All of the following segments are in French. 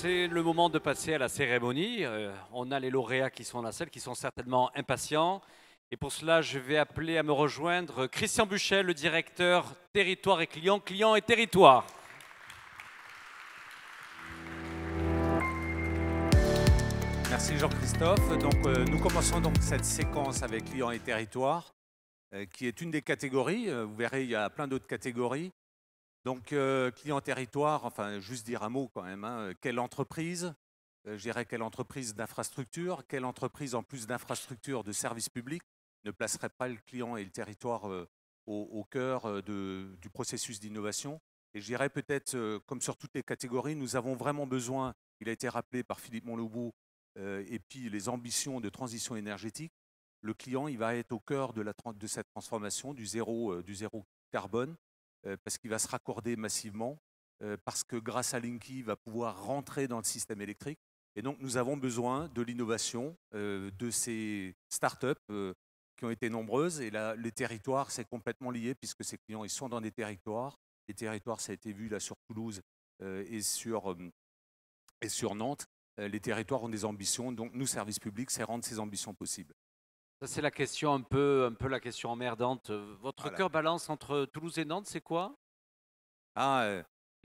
c'est le moment de passer à la cérémonie. On a les lauréats qui sont dans la salle, qui sont certainement impatients. Et pour cela, je vais appeler à me rejoindre Christian Buchel, le directeur territoire et client, client et territoire. Merci Jean-Christophe. Nous commençons donc cette séquence avec clients et territoire, qui est une des catégories. Vous verrez, il y a plein d'autres catégories. Donc, client territoire, enfin, juste dire un mot quand même. Quelle entreprise, je dirais quelle entreprise d'infrastructure, quelle entreprise en plus d'infrastructure de service public ne placerait pas le client et le territoire au cœur du processus d'innovation. Et je dirais peut-être, comme sur toutes les catégories, nous avons vraiment besoin, il a été rappelé par Philippe Montloubeau, et puis les ambitions de transition énergétique. Le client, il va être au cœur de cette transformation du zéro carbone, parce qu'il va se raccorder massivement, parce que grâce à Linky, il va pouvoir rentrer dans le système électrique. Et donc, nous avons besoin de l'innovation, de ces startups qui ont été nombreuses. Et là, les territoires, c'est complètement lié, puisque ces clients, ils sont dans des territoires. Les territoires, ça a été vu là sur Toulouse et sur Nantes. Les territoires ont des ambitions. Donc, nous, services publics, c'est rendre ces ambitions possibles. Ça, c'est la question un peu la question emmerdante. Votre Voilà. cœur balance entre Toulouse et Nantes, c'est quoi?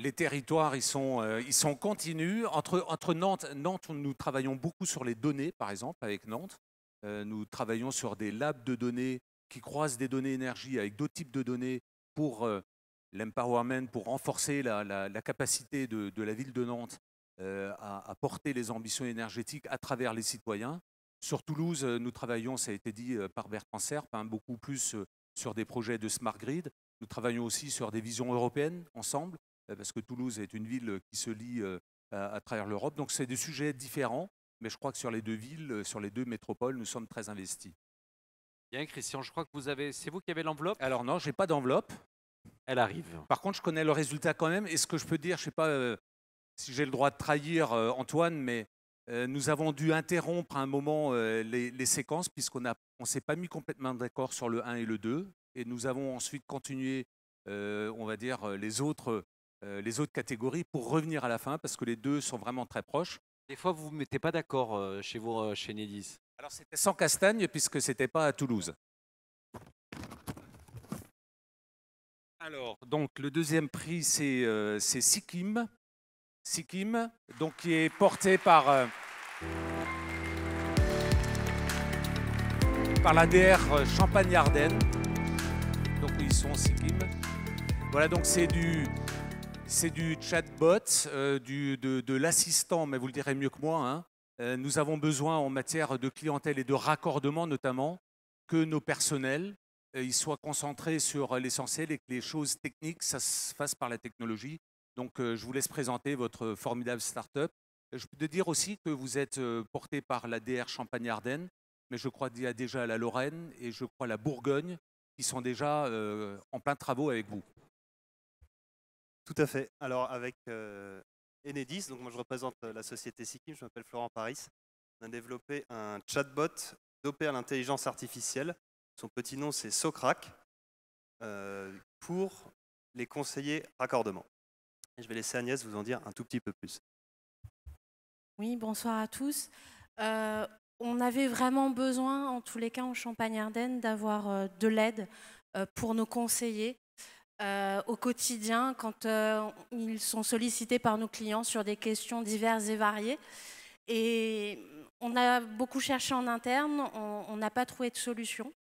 Les territoires, ils sont continus. Entre Nantes, nous travaillons beaucoup sur les données, par exemple, avec Nantes. Nous travaillons sur des labs de données qui croisent des données énergie avec d'autres types de données pour l'empowerment, pour renforcer la capacité de la ville de Nantes à porter les ambitions énergétiques à travers les citoyens. Sur Toulouse, nous travaillons, ça a été dit par Bertrand Serp, beaucoup plus sur des projets de smart grid. Nous travaillons aussi sur des visions européennes ensemble, parce que Toulouse est une ville qui se lie à travers l'Europe. Donc c'est des sujets différents, mais je crois que sur les deux villes, sur les deux métropoles, nous sommes très investis. Bien, Christian, je crois que c'est vous qui avez l'enveloppe. Alors non, je n'ai pas d'enveloppe. Elle arrive. Par contre, je connais le résultat quand même. Et ce que je peux dire, je ne sais pas si j'ai le droit de trahir Antoine, mais nous avons dû interrompre à un moment les séquences, puisqu'on ne s'est pas mis complètement d'accord sur le 1 et le 2. Et nous avons ensuite continué, on va dire, les autres catégories pour revenir à la fin, parce que les deux sont vraiment très proches. Des fois, vous ne vous mettez pas d'accord chez vous, chez Nedis. Alors, c'était sans castagne, puisque ce n'était pas à Toulouse. Alors, donc, le deuxième prix, c'est Sikkim. Sikkim, donc, qui est porté par l'ADR Champagne-Ardenne. Donc, ils sont Sikkim. Voilà, donc c'est du chatbot, de l'assistant, mais vous le direz mieux que moi. Nous avons besoin en matière de clientèle et de raccordement notamment que nos personnels ils soient concentrés sur l'essentiel et que les choses techniques, ça se fasse par la technologie. Donc je vous laisse présenter votre formidable start-up. Je peux te dire aussi que vous êtes porté par l'ADR Champagne-Ardenne, mais je crois qu'il y a déjà la Lorraine et je crois la Bourgogne qui sont déjà en plein travaux avec vous. Tout à fait. Alors avec Enedis, donc moi je représente la société Sikkim, je m'appelle Florent Paris. On a développé un chatbot dopé à l'intelligence artificielle. Son petit nom c'est Socrac pour les conseillers raccordement. Et je vais laisser Agnès vous en dire un tout petit peu plus. Oui, bonsoir à tous. On avait vraiment besoin, en tous les cas en Champagne-Ardenne, d'avoir de l'aide pour nos conseillers au quotidien quand ils sont sollicités par nos clients sur des questions diverses et variées. Et on a beaucoup cherché en interne, on n'a pas trouvé de solution.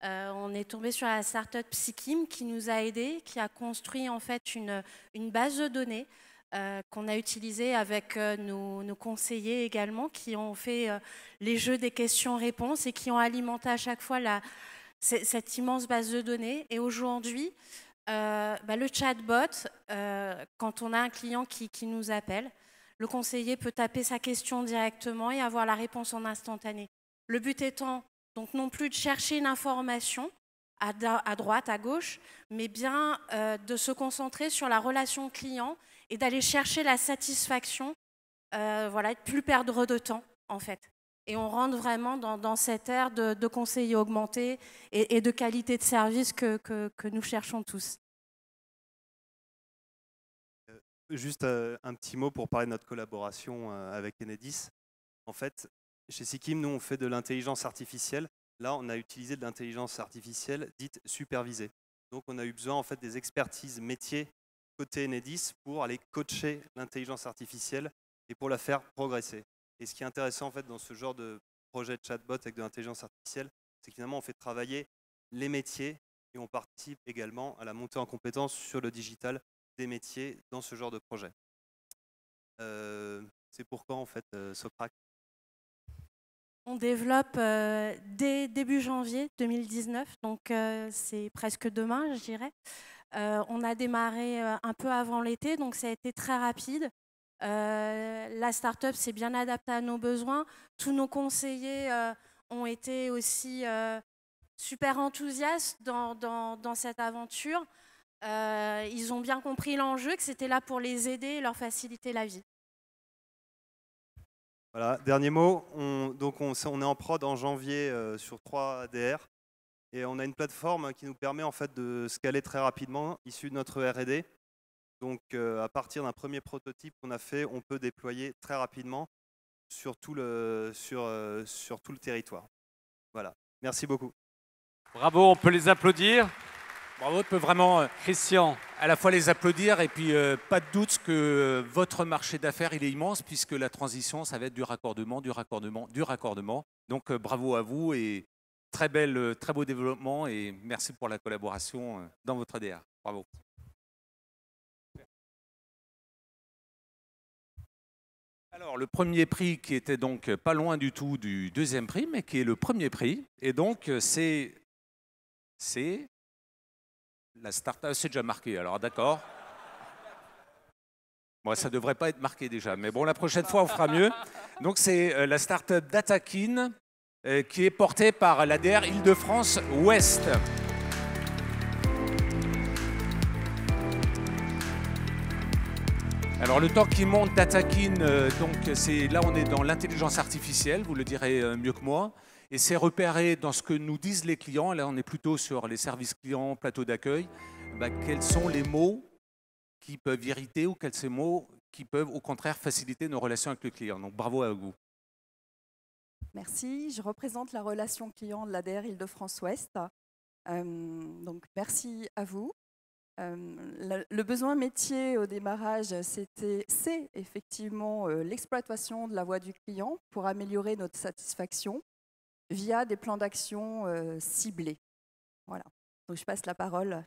On est tombé sur la start-up Sikkim qui nous a aidés, qui a construit en fait une base de données qu'on a utilisée avec nos conseillers également, qui ont fait les jeux des questions-réponses et qui ont alimenté à chaque fois cette immense base de données. Et aujourd'hui, le chatbot, quand on a un client qui nous appelle, le conseiller peut taper sa question directement et avoir la réponse en instantané. Le but étant donc non plus de chercher une information à droite, à gauche, mais bien de se concentrer sur la relation client et d'aller chercher la satisfaction, de plus perdre de temps en fait. Et on rentre vraiment dans cette ère de conseiller augmenté et de qualité de service que nous cherchons tous. juste un petit mot pour parler de notre collaboration avec Enedis. En fait, chez Sikkim, nous, on fait de l'intelligence artificielle. Là, on a utilisé de l'intelligence artificielle dite supervisée. Donc, on a eu besoin en fait, des expertises métiers côté Enedis pour aller coacher l'intelligence artificielle et pour la faire progresser. Et ce qui est intéressant en fait, dans ce genre de projet de chatbot avec de l'intelligence artificielle, c'est que finalement, on fait travailler les métiers et on participe également à la montée en compétences sur le digital des métiers dans ce genre de projet. C'est pourquoi en fait Socrac. On développe dès début janvier 2019, donc c'est presque demain, je dirais. On a démarré un peu avant l'été, donc ça a été très rapide. La start-up s'est bien adaptée à nos besoins. Tous nos conseillers ont été aussi super enthousiastes dans cette aventure. Ils ont bien compris l'enjeu, que c'était là pour les aider et leur faciliter la vie. Voilà, dernier mot, on est en prod en janvier sur 3 ADR et on a une plateforme qui nous permet en fait de scaler très rapidement, issue de notre R&D. Donc à partir d'un premier prototype qu'on a fait, on peut déployer très rapidement sur tout le territoire. Voilà, merci beaucoup. Bravo, on peut les applaudir. Bravo, on peut vraiment Christian. à la fois les applaudir et puis pas de doute que votre marché d'affaires il est immense puisque la transition ça va être du raccordement, du raccordement, du raccordement. Donc bravo à vous et très beau développement et merci pour la collaboration dans votre ADR. Bravo. Alors le premier prix qui était donc pas loin du tout du deuxième prix mais qui est le premier prix et donc c'est la start-up, c'est déjà marqué, alors d'accord. Bon, ça ne devrait pas être marqué déjà, mais bon, la prochaine fois, on fera mieux. Donc, c'est la start-up Datakin qui est portée par l'ADR Île-de-France Ouest. Alors, le temps qui monte Datakin, donc là, on est dans l'intelligence artificielle, vous le direz mieux que moi. Et c'est repéré dans ce que nous disent les clients. Là, on est plutôt sur les services clients, plateau d'accueil. Quels sont les mots qui peuvent irriter ou quels sont les mots qui peuvent au contraire faciliter nos relations avec le client. Donc bravo à vous. Merci, je représente la relation client de l'ADR Île-de-France-Ouest. Donc merci à vous. Le besoin métier au démarrage, c'est effectivement l'exploitation de la voix du client pour améliorer notre satisfaction via des plans d'action ciblés. Voilà. Donc je passe la parole.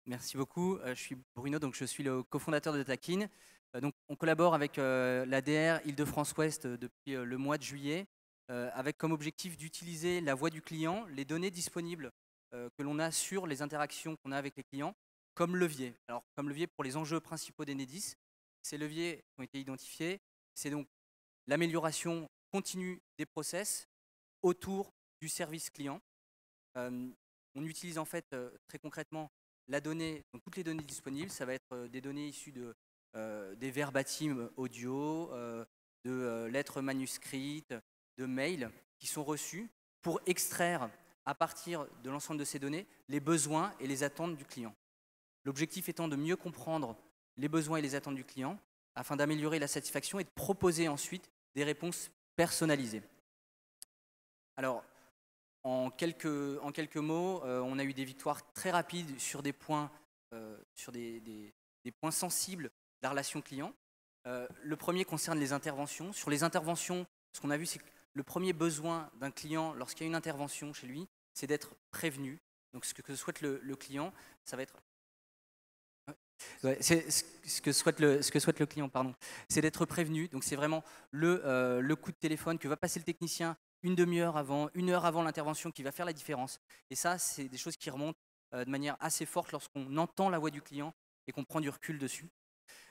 Merci beaucoup. Je suis Bruno, donc je suis le cofondateur de Datakin. Donc on collabore avec l'ADR Île-de-France-Ouest depuis le mois de juillet, avec comme objectif d'utiliser la voix du client, les données disponibles que l'on a sur les interactions qu'on a avec les clients, comme levier. Alors comme levier pour les enjeux principaux d'Enedis, ces leviers ont été identifiés. C'est donc l'amélioration continue des process autour du service client. On utilise en fait très concrètement la donnée, donc toutes les données disponibles, ça va être des données issues des verbatims audio, de lettres manuscrites, de mails qui sont reçus pour extraire à partir de l'ensemble de ces données les besoins et les attentes du client. L'objectif étant de mieux comprendre les besoins et les attentes du client afin d'améliorer la satisfaction et de proposer ensuite des réponses personnalisées. Alors, en quelques mots, on a eu des victoires très rapides sur des points, sur des points sensibles de la relation client. Le premier concerne les interventions. Sur les interventions, ce qu'on a vu, c'est que le premier besoin d'un client lorsqu'il y a une intervention chez lui, c'est d'être prévenu. Donc ce que souhaite le client, ça va être... Ouais, ce que souhaite le client, pardon, c'est d'être prévenu. Donc c'est vraiment le coup de téléphone que va passer le technicien une demi-heure avant, 1 heure avant l'intervention qui va faire la différence. Et ça, c'est des choses qui remontent de manière assez forte lorsqu'on entend la voix du client et qu'on prend du recul dessus.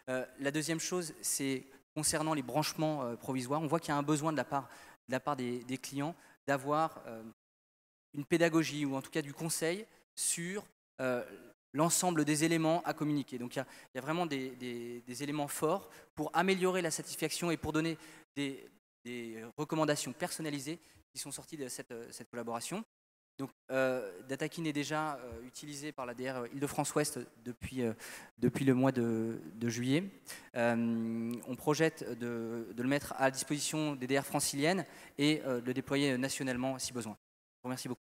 La deuxième chose, c'est concernant les branchements provisoires. On voit qu'il y a un besoin de la part des clients d'avoir une pédagogie ou en tout cas du conseil sur l'ensemble des éléments à communiquer. Donc il y a vraiment des éléments forts pour améliorer la satisfaction et pour donner des recommandations personnalisées qui sont sorties de cette collaboration. Donc, Datakin est déjà utilisé par l'ADR Île-de-France-Ouest depuis le mois de juillet. On projette de le mettre à la disposition des DR franciliennes et de le déployer nationalement si besoin. Je vous remercie beaucoup.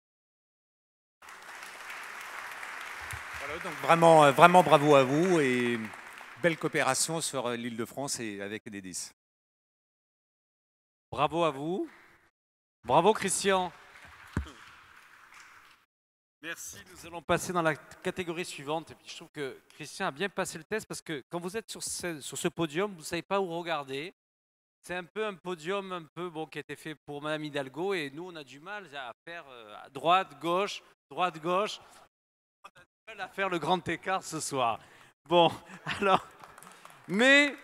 Voilà, donc vraiment bravo à vous et belle coopération sur l'Île-de-France et avec Enedis. Bravo à vous. Bravo Christian. Merci, nous allons passer dans la catégorie suivante. Et puis je trouve que Christian a bien passé le test parce que quand vous êtes sur ce podium, vous ne savez pas où regarder. C'est un peu un podium qui a été fait pour Madame Hidalgo et nous on a du mal à faire droite, gauche. On a du mal à faire le grand écart ce soir. Bon, alors, mais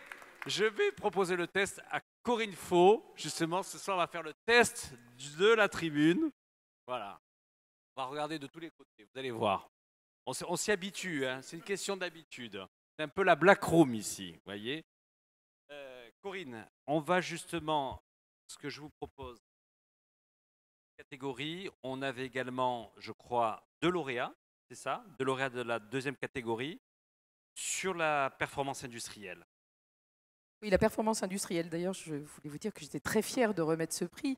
je vais proposer le test à Corinne Faux. Justement, ce soir on va faire le test de la tribune. Voilà. On va regarder de tous les côtés, vous allez voir. On s'y habitue, hein. C'est une question d'habitude. C'est un peu la black room ici, vous voyez. Corinne, on va justement, ce que je vous propose, catégorie, on avait également, je crois, 2 lauréats, c'est ça? 2 lauréats de la deuxième catégorie sur la performance industrielle. Oui, la performance industrielle. D'ailleurs, je voulais vous dire que j'étais très fière de remettre ce prix.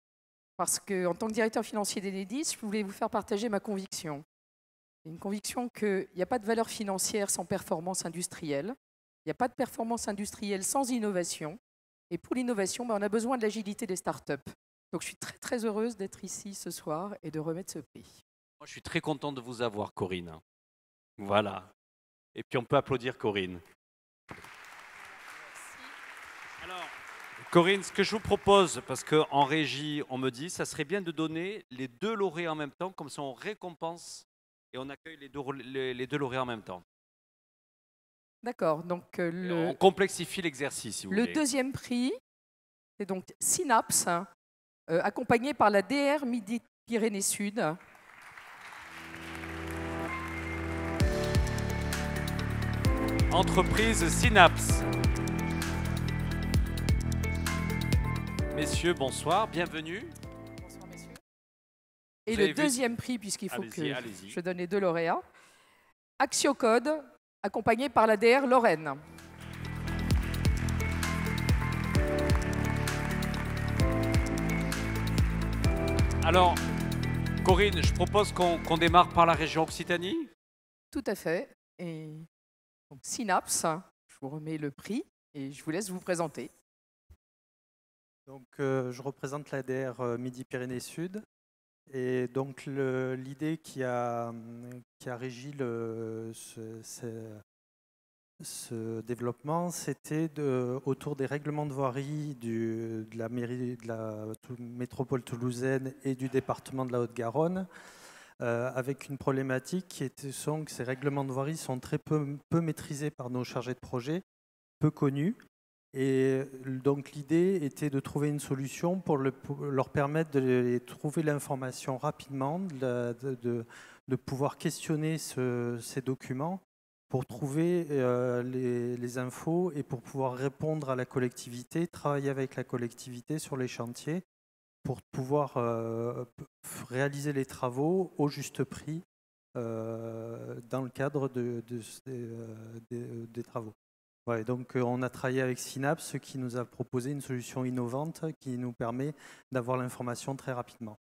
Parce qu'en tant que directeur financier d'Enedis, je voulais vous faire partager ma conviction. Une conviction qu'il n'y a pas de valeur financière sans performance industrielle. Il n'y a pas de performance industrielle sans innovation. Et pour l'innovation, on a besoin de l'agilité des startups. Donc je suis très très heureuse d'être ici ce soir et de remettre ce prix. Moi, je suis très content de vous avoir, Corinne. Voilà. Et puis on peut applaudir Corinne. Alors, Corinne, ce que je vous propose, parce qu'en régie, on me dit, ça serait bien de donner les 2 lauréats en même temps, comme ça on récompense et on accueille les 2 lauréats en même temps. D'accord, donc On complexifie l'exercice, si vous voulez. le deuxième prix, c'est donc Synapse, accompagné par la DR Midi-Pyrénées Sud. Entreprise Synapse. Messieurs, bonsoir, bienvenue. Bonsoir, messieurs. Et Vous avez le vu- deuxième prix, puisqu'il faut que Allez-y. je donne les 2 lauréats, Axiocode, accompagné par la DR Lorraine. Alors, Corinne, je propose qu'on démarre par la région Occitanie. Tout à fait. Et donc, Synapse, je vous remets le prix et je vous laisse vous présenter. Donc, je représente l'ADR Midi-Pyrénées Sud. Et donc, l'idée qui a régi ce développement, c'était autour des règlements de voirie de la mairie de la métropole toulousaine et du département de la Haute-Garonne, avec une problématique qui sont que ces règlements de voirie sont très peu maîtrisés par nos chargés de projet, peu connus. Et donc l'idée était de trouver une solution pour leur permettre de trouver l'information rapidement, de pouvoir questionner ces documents pour trouver les infos et pour pouvoir répondre à la collectivité, travailler avec la collectivité sur les chantiers pour pouvoir réaliser les travaux au juste prix dans le cadre des travaux. Ouais, donc on a travaillé avec Synapse qui nous a proposé une solution innovante qui nous permet d'avoir l'information très rapidement.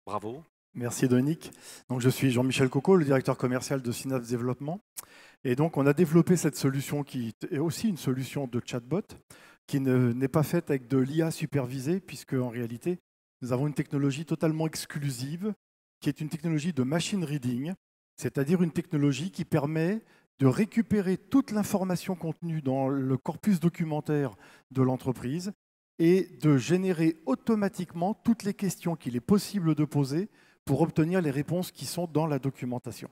Bravo. Merci Dominique. Donc, je suis Jean-Michel Coco, le directeur commercial de Synapse Développement. Et donc on a développé cette solution qui est aussi une solution de chatbot qui n'est pas faite avec de l'IA supervisée puisque en réalité nous avons une technologie totalement exclusive qui est une technologie de machine reading, c'est-à-dire une technologie qui permet de récupérer toute l'information contenue dans le corpus documentaire de l'entreprise et de générer automatiquement toutes les questions qu'il est possible de poser pour obtenir les réponses qui sont dans la documentation.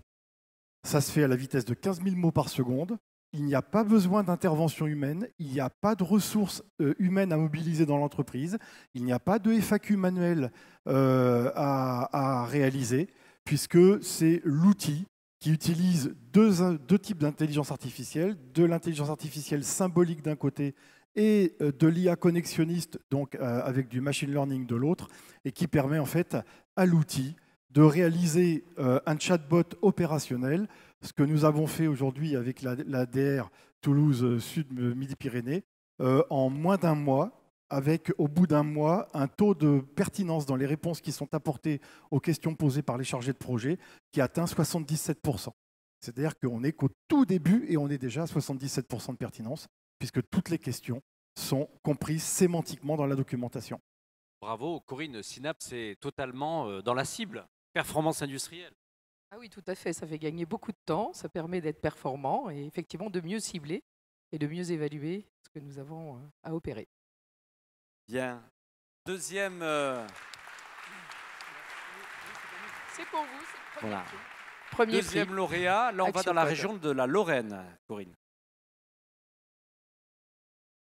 Ça se fait à la vitesse de 15 000 mots par seconde. Il n'y a pas besoin d'intervention humaine, il n'y a pas de ressources humaines à mobiliser dans l'entreprise, il n'y a pas de FAQ manuel à réaliser, puisque c'est l'outil qui utilise deux types d'intelligence artificielle, de l'intelligence artificielle symbolique d'un côté et de l'IA connexionniste, donc avec du machine learning de l'autre, et qui permet en fait à l'outil de réaliser un chatbot opérationnel, ce que nous avons fait aujourd'hui avec la DR Toulouse Sud Midi-Pyrénées, en moins d'un mois, avec au bout d'un mois un taux de pertinence dans les réponses qui sont apportées aux questions posées par les chargés de projet qui atteint 77%. C'est-à-dire qu'on n'est qu'au tout début et on est déjà à 77% de pertinence, puisque toutes les questions sont comprises sémantiquement dans la documentation. Bravo, Corinne. Synapse est totalement dans la cible. Performance industrielle. Ah oui, tout à fait. Ça fait gagner beaucoup de temps, ça permet d'être performant et effectivement de mieux cibler et de mieux évaluer ce que nous avons à opérer. Bien. Deuxième. C'est pour vous, c'est le premier Voilà. prix. Premier Deuxième prix. lauréat. Là, on va dans la Axiocode. région de la Lorraine, Corinne.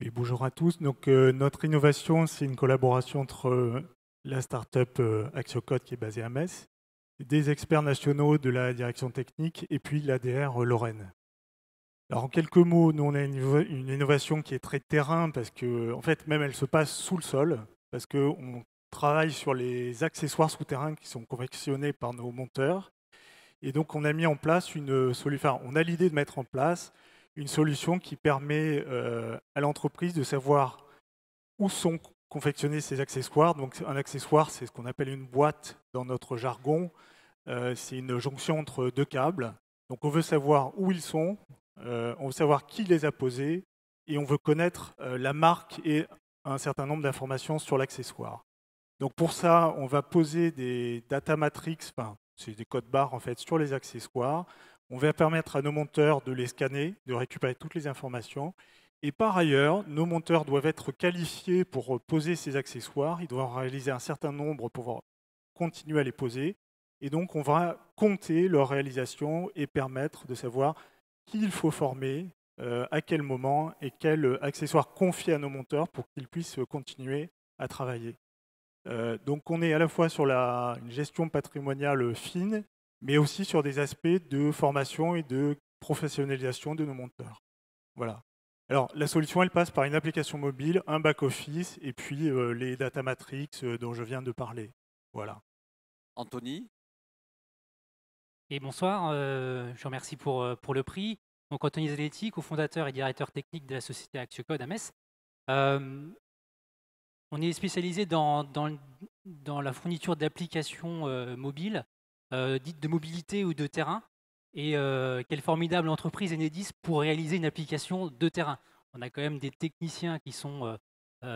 Et bonjour à tous. Donc, notre innovation, c'est une collaboration entre la start-up Axiocode qui est basée à Metz, des experts nationaux de la direction technique et puis l'ADR Lorraine. Alors, en quelques mots, nous, on a une innovation qui est très terrain parce que, en fait, même elle se passe sous le sol parce qu'on travaille sur les accessoires souterrains qui sont confectionnés par nos monteurs. Et donc, on a mis en place une solution. Enfin, on a l'idée de mettre en place une solution qui permet à l'entreprise de savoir où sont confectionnés ces accessoires. Donc, un accessoire, c'est ce qu'on appelle une boîte dans notre jargon. C'est une jonction entre deux câbles. Donc, on veut savoir où ils sont, on veut savoir qui les a posés et on veut connaître la marque et un certain nombre d'informations sur l'accessoire. Donc, pour ça, on va poser des data matrix, enfin, c'est des codes barres en fait, sur les accessoires. On va permettre à nos monteurs de les scanner, de récupérer toutes les informations. Et par ailleurs, nos monteurs doivent être qualifiés pour poser ces accessoires. Ils doivent en réaliser un certain nombre pour pouvoir continuer à les poser. Et donc, on va compter leur réalisation et permettre de savoir qui il faut former, à quel moment et quel accessoire confier à nos monteurs pour qu'ils puissent continuer à travailler. Donc, on est à la fois sur une gestion patrimoniale fine, mais aussi sur des aspects de formation et de professionnalisation de nos monteurs. Voilà. Alors, la solution, elle passe par une application mobile, un back-office, et puis les data matrix dont je viens de parler. Voilà. Anthony. Et bonsoir, je vous remercie pour le prix. Donc, Anthony Zaletti, cofondateur et directeur technique de la société Axiocode à Metz. On est spécialisé dans la fourniture d'applications mobiles, dites de mobilité ou de terrain. Et quelle formidable entreprise Enedis pour réaliser une application de terrain. On a quand même des techniciens qui sont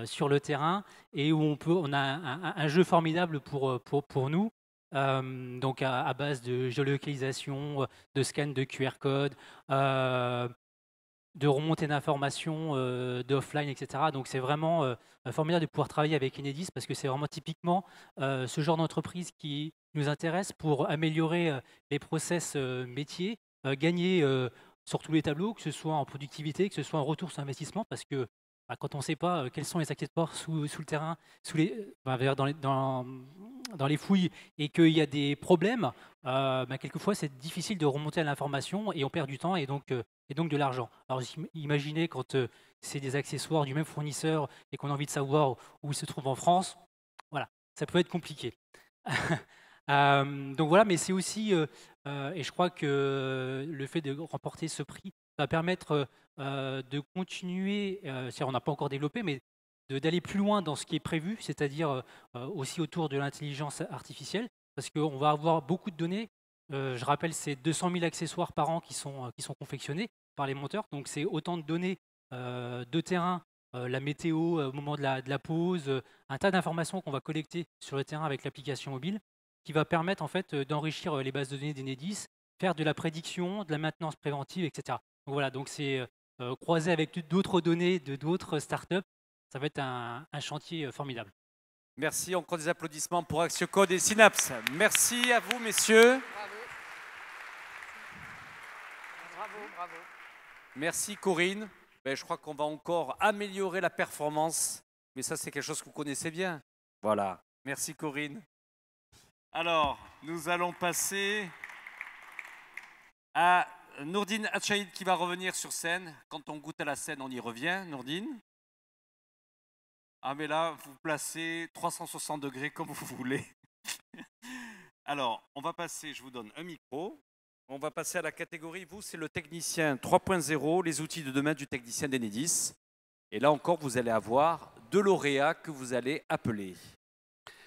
sur le terrain et où on a un jeu formidable pour nous. Donc à base de géolocalisation, de scan de QR code, de remontée d'informations, d'offline, etc. Donc c'est vraiment formidable de pouvoir travailler avec Enedis parce que c'est vraiment typiquement ce genre d'entreprise qui nous intéresse pour améliorer les process métiers, gagner sur tous les tableaux, que ce soit en productivité, que ce soit en retour sur investissement, parce que quand on ne sait pas quels sont les accessoires sous le terrain, dans les fouilles, et qu'il y a des problèmes, quelquefois c'est difficile de remonter à l'information et on perd du temps et donc de l'argent. Alors imaginez quand c'est des accessoires du même fournisseur et qu'on a envie de savoir où ils se trouvent en France, voilà, ça peut être compliqué. Donc voilà, mais c'est aussi, et je crois que le fait de remporter ce prix va permettre de continuer, on n'a pas encore développé, mais d'aller plus loin dans ce qui est prévu, c'est-à-dire aussi autour de l'intelligence artificielle, parce qu'on va avoir beaucoup de données. Je rappelle, c'est 200 000 accessoires par an qui sont confectionnés par les monteurs, donc c'est autant de données de terrain, la météo au moment de la pause, un tas d'informations qu'on va collecter sur le terrain avec l'application mobile, qui va permettre en fait d'enrichir les bases de données d'Enedis, faire de la prédiction, de la maintenance préventive, etc. Donc voilà, donc c'est croisé avec d'autres données de d'autres startups, ça va être un chantier formidable. Merci, encore des applaudissements pour Axiocode et Synapse. Merci à vous, messieurs. Bravo. Bravo, bravo. Merci, Corinne. Je crois qu'on va encore améliorer la performance, mais ça, c'est quelque chose que vous connaissez bien. Voilà. Merci, Corinne. Alors, nous allons passer à Nourdine Hatchaïd qui va revenir sur scène. Quand on goûte à la scène, on y revient. Nourdine. Ah mais là, vous placez 360 degrés comme vous voulez. Alors, on va passer, je vous donne un micro. On va passer à la catégorie, vous, c'est le technicien 3.0, les outils de demain du technicien d'Enedis. Et là encore, vous allez avoir 2 lauréats que vous allez appeler.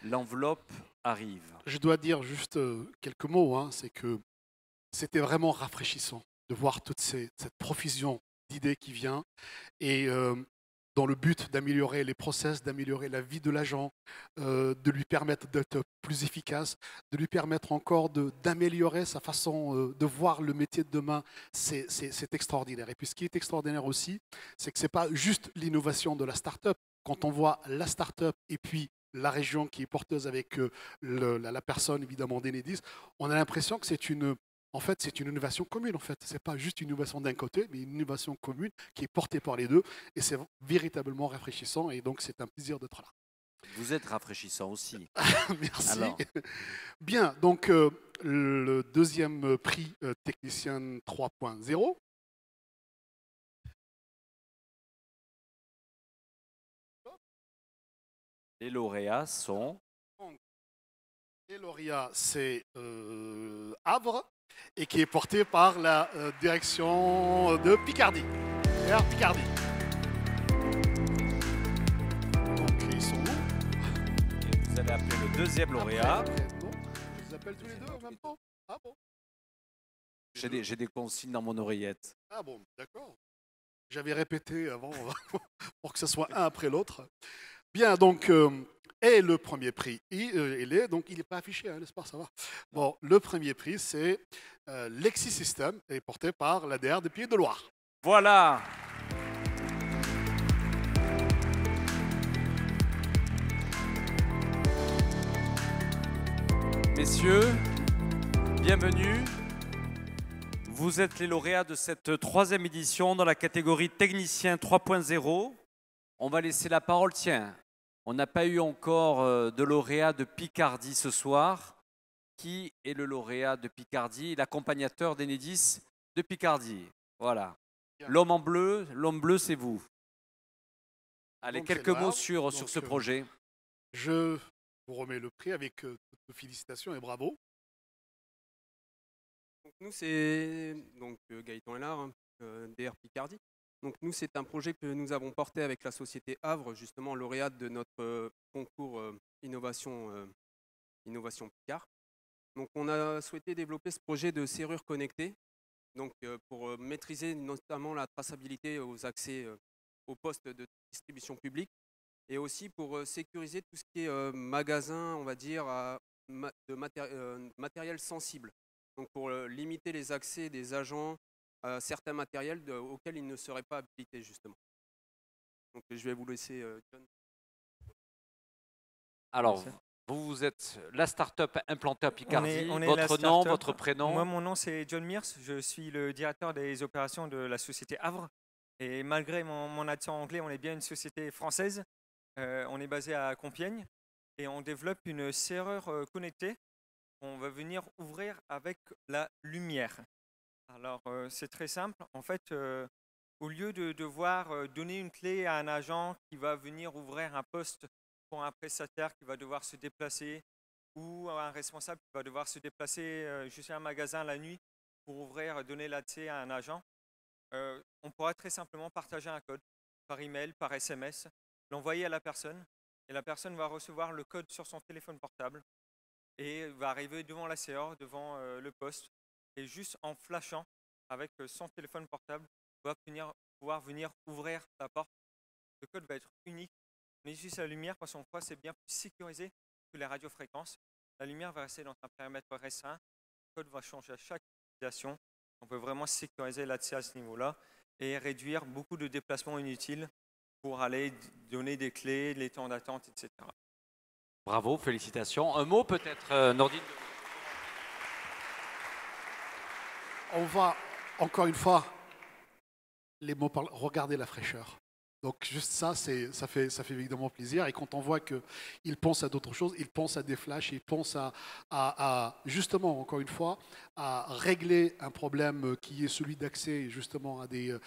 L'enveloppe arrive. Je dois dire juste quelques mots, hein, c'est que c'était vraiment rafraîchissant de voir toute cette profusion d'idées qui vient et dans le but d'améliorer les process, d'améliorer la vie de l'agent, de lui permettre d'être plus efficace, de lui permettre encore d'améliorer sa façon de voir le métier de demain. C'est extraordinaire. Et puis ce qui est extraordinaire aussi, c'est que ce n'est pas juste l'innovation de la start-up. Quand on voit la start-up et puis la région qui est porteuse avec la personne évidemment d'Enedis, on a l'impression que c'est une innovation commune. En fait, c'est pas juste une innovation d'un côté, mais une innovation commune qui est portée par les deux, et c'est véritablement rafraîchissant. Et donc, c'est un plaisir d'être là. Vous êtes rafraîchissant aussi. Merci. Alors. Bien. Donc, le deuxième prix technicien 3.0. Les lauréats sont. Les lauréats, c'est Havre, et qui est porté par la direction de Picardie. Air Picardie. Donc, ils sont où? Et vous allez appeler le deuxième lauréat. Après, non, je les appelle tous les deux en même temps. Ah bon? J'ai des consignes dans mon oreillette. Ah bon, d'accord. J'avais répété avant pour que ce soit un après l'autre. Bien, donc, et le premier prix, donc il n'est pas affiché, hein, n'est-ce pas, ça va. Bon, le premier prix, c'est Lexisystem, et porté par l'ADR des Pays de Loire. Voilà. Messieurs, bienvenue. Vous êtes les lauréats de cette troisième édition dans la catégorie technicien 3.0. On va laisser la parole, tiens. On n'a pas eu encore de lauréat de Picardie ce soir. Qui est le lauréat de Picardie, l'accompagnateur d'Enedis de Picardie? Voilà. L'homme bleu, c'est vous. Allez, Donc, quelques mots sur ce projet. Je vous remets le prix avec toutes nos félicitations et bravo. Donc nous, c'est Gaëtan Hélard, DR Picardie. Donc nous, c'est un projet que nous avons porté avec la société Havre, justement lauréate de notre concours Innovation Picard. Donc on a souhaité développer ce projet de serrure connectée, donc pour maîtriser notamment la traçabilité aux accès aux postes de distribution publique, et aussi pour sécuriser tout ce qui est magasin, on va dire, de matériel sensible. Donc pour limiter les accès des agents à certains matériels auxquels ils ne seraient pas habilités, justement. Donc je vais vous laisser, John. Alors, vous êtes la start-up implantée à Picardie. On est votre nom, votre prénom? Moi, mon nom, c'est John Mears. Je suis le directeur des opérations de la société Havre. Et malgré mon accent anglais, on est bien une société française. On est basé à Compiègne. Et on développe une serrure connectée qu'on va venir ouvrir avec la lumière. Alors, c'est très simple. En fait, au lieu de devoir donner une clé à un agent qui va venir ouvrir un poste pour un prestataire qui va devoir se déplacer, ou un responsable qui va devoir se déplacer jusqu'à un magasin la nuit pour ouvrir, donner l'accès à un agent, on pourra très simplement partager un code par email, par SMS, l'envoyer à la personne, et la personne va recevoir le code sur son téléphone portable et va arriver devant la serrure, devant le poste, et juste en flashant avec son téléphone portable, va pouvoir venir ouvrir la porte. Le code va être unique. On utilise la lumière parce qu'on croit que c'est bien plus sécurisé que les radiofréquences. La lumière va rester dans un périmètre restreint. Le code va changer à chaque utilisation. On peut vraiment sécuriser l'accès à ce niveau-là et réduire beaucoup de déplacements inutiles pour aller donner des clés, les temps d'attente, etc. Bravo, félicitations. Un mot peut-être, Nordine? On va, encore une fois, les mots parlent. Regardez la fraîcheur. Donc juste ça, ça fait évidemment plaisir. Et quand on voit qu'ils pensent à d'autres choses, ils pensent à des flashs, ils pensent à justement, encore une fois, à régler un problème qui est celui d'accès justement à des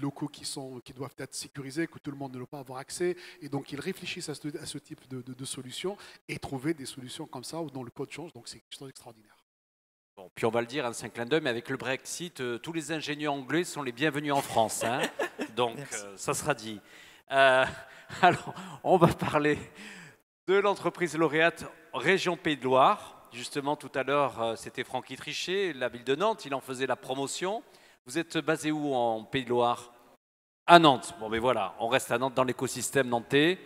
locaux qui doivent être sécurisés, que tout le monde ne doit pas avoir accès. Et donc ils réfléchissent à ce type de solutions et trouver des solutions comme ça dont le code change. Donc c'est quelque chose d'extraordinaire. Bon, puis on va le dire, c'est un clin d'œil, mais avec le Brexit, tous les ingénieurs anglais sont les bienvenus en France. Hein. Donc, ça sera dit. Alors, on va parler de l'entreprise lauréate Région Pays de Loire. Justement, tout à l'heure, c'était Francky Trichet, la ville de Nantes, il en faisait la promotion. Vous êtes basé où en Pays de Loire? À Nantes. Bon, mais voilà, on reste à Nantes dans l'écosystème nantais.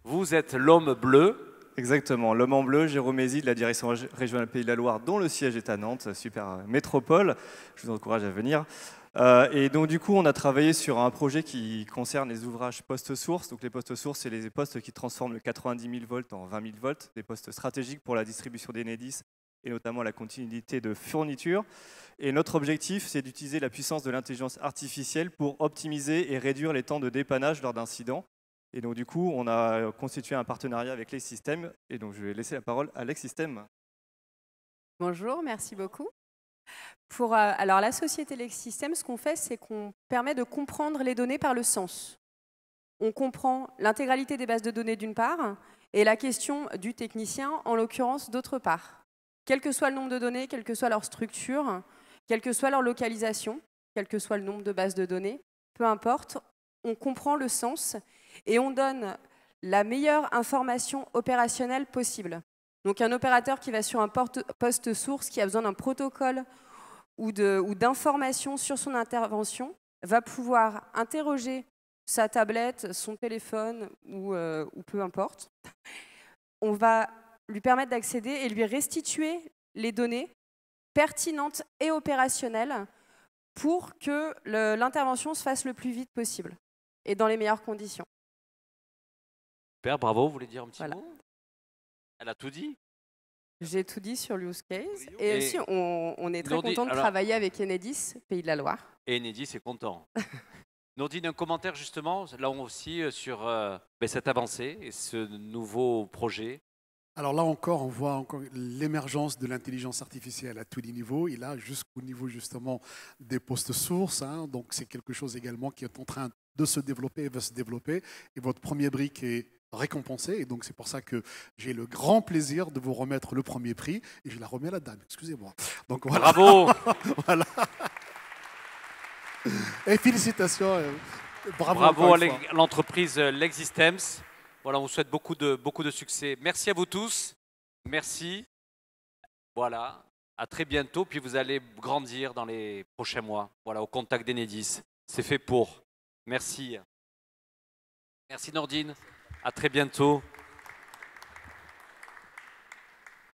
Vous êtes l'homme bleu. Exactement, l'homme en bleu, Jérôme Mézy de la direction régionale Pays de la Loire, dont le siège est à Nantes, super métropole, je vous encourage à venir. Et donc du coup, on a travaillé sur un projet qui concerne les ouvrages post-source. Donc les post-sources, c'est les postes qui transforment le 90 000 volts en 20 000 volts, des postes stratégiques pour la distribution d'Enedis et notamment la continuité de fourniture. Et notre objectif, c'est d'utiliser la puissance de l'intelligence artificielle pour optimiser et réduire les temps de dépannage lors d'incidents. Et donc, du coup, on a constitué un partenariat avec Lexsystem. Et donc, je vais laisser la parole à Lexsystem. Bonjour, merci beaucoup. Alors, la société Lexsystem, ce qu'on fait, c'est qu'on permet de comprendre les données par le sens. On comprend l'intégralité des bases de données d'une part et la question du technicien, en l'occurrence, d'autre part. Quel que soit le nombre de données, quelle que soit leur structure, quelle que soit leur localisation, quel que soit le nombre de bases de données, peu importe, on comprend le sens et on donne la meilleure information opérationnelle possible. Donc un opérateur qui va sur un poste source, qui a besoin d'un protocole ou d'informations sur son intervention, va pouvoir interroger sa tablette, son téléphone ou peu importe. On va lui permettre d'accéder et lui restituer les données pertinentes et opérationnelles pour que l'intervention se fasse le plus vite possible et dans les meilleures conditions. Super, bravo, vous voulez dire un petit mot? Elle a tout dit? J'ai tout dit sur l'use case. Et aussi, on est très content de travailler avec Enedis, Pays de la Loire. Et Enedis est content. Nordine, un commentaire justement, là aussi, sur cette avancée et ce nouveau projet. Alors là encore, on voit encore l'émergence de l'intelligence artificielle à tous les niveaux, et là jusqu'au niveau justement des postes sources. Hein, donc c'est quelque chose également qui est en train de se développer et va se développer. Et votre premier brick est récompensé, et donc c'est pour ça que j'ai le grand plaisir de vous remettre le premier prix, et je la remets à la dame, excusez-moi. Donc voilà. Bravo. Voilà. Et félicitations. Bravo à l'entreprise Lexsystem. Voilà, on vous souhaite beaucoup de succès. Merci à vous tous. Merci. Voilà, à très bientôt. Puis vous allez grandir dans les prochains mois. Voilà, au contact d'Enedis. C'est fait pour. Merci. Merci Nordine. À très bientôt.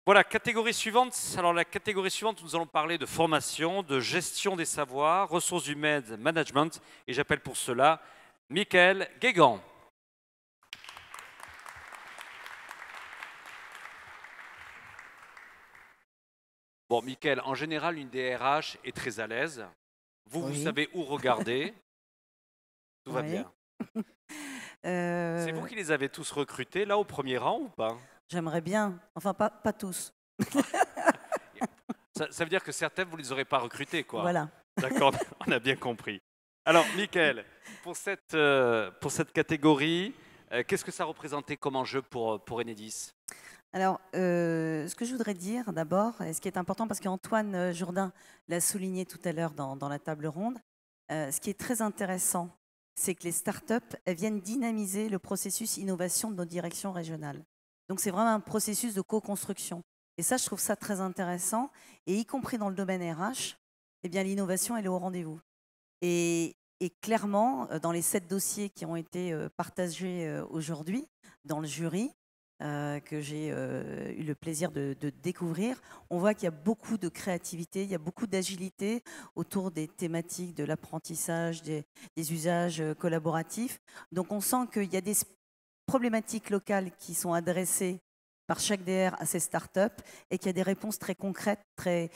Voilà, catégorie suivante. Alors la catégorie suivante, nous allons parler de formation, de gestion des savoirs, ressources humaines, management. Et j'appelle pour cela Michael Guégan. Bon, Michael, en général, une DRH est très à l'aise. Vous savez où regarder. Tout va bien. C'est vous qui les avez tous recrutés, là, au premier rang ou pas? J'aimerais bien. Enfin, pas tous. Ça veut dire que certains, vous ne les aurez pas recrutés, quoi. Voilà. D'accord, on a bien compris. Alors, Michael, pour cette catégorie, qu'est-ce que ça représentait comme enjeu pour Enedis? Alors, ce que je voudrais dire d'abord, et ce qui est important, parce qu'Antoine Jourdain l'a souligné tout à l'heure dans la table ronde, ce qui est très intéressant, c'est que les startups, elles viennent dynamiser le processus innovation de nos directions régionales. Donc, c'est vraiment un processus de co-construction. Et ça, je trouve ça très intéressant. Et y compris dans le domaine RH, eh bien, l'innovation, elle est au rendez-vous. Et clairement, dans les 7 dossiers qui ont été partagés aujourd'hui dans le jury, que j'ai eu le plaisir de découvrir, on voit qu'il y a beaucoup de créativité, il y a beaucoup d'agilité autour des thématiques de l'apprentissage, des usages collaboratifs. Donc on sent qu'il y a des problématiques locales qui sont adressées par chaque DR à ces startups et qu'il y a des réponses très concrètes, très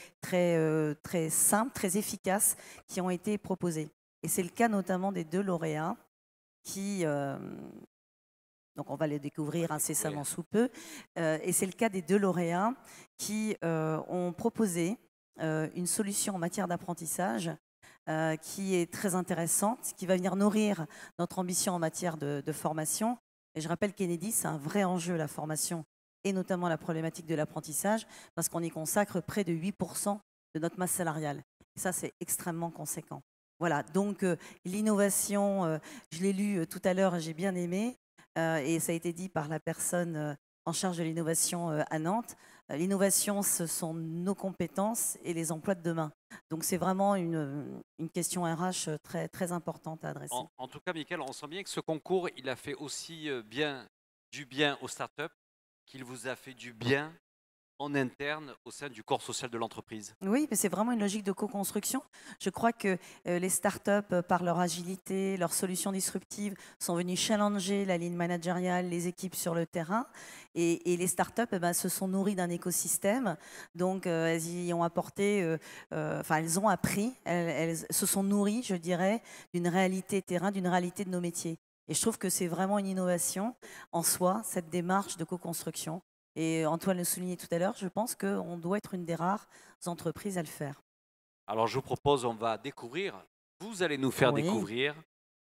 simples, très efficaces qui ont été proposées. Et c'est le cas notamment des 2 lauréats. qui... donc on va les découvrir incessamment sous peu. Et c'est le cas des 2 lauréats qui ont proposé une solution en matière d'apprentissage qui est très intéressante, qui va venir nourrir notre ambition en matière de formation. Et je rappelle qu'Enedis, c'est un vrai enjeu, la formation, et notamment la problématique de l'apprentissage, parce qu'on y consacre près de 8% de notre masse salariale. Et ça, c'est extrêmement conséquent. Voilà, donc l'innovation, je l'ai lu tout à l'heure, j'ai bien aimé, et ça a été dit par la personne en charge de l'innovation à Nantes. L'innovation, ce sont nos compétences et les emplois de demain. Donc c'est vraiment une question RH très, très importante à adresser. En tout cas, Mickaël, on sent bien que ce concours, il a fait aussi du bien aux startups, qu'il vous a fait du bien en interne au sein du corps social de l'entreprise. Oui, mais c'est vraiment une logique de co-construction. Je crois que les startups, par leur agilité, leurs solutions disruptives, sont venues challenger la ligne managériale, les équipes sur le terrain. Et les startups se sont nourries d'un écosystème. Donc, elles y ont apporté, elles ont appris, elles se sont nourries, je dirais, d'une réalité terrain, d'une réalité de nos métiers. Et je trouve que c'est vraiment une innovation en soi, cette démarche de co-construction. Et Antoine le soulignait tout à l'heure, je pense qu'on doit être une des rares entreprises à le faire. Alors je vous propose, on va découvrir, vous allez nous faire découvrir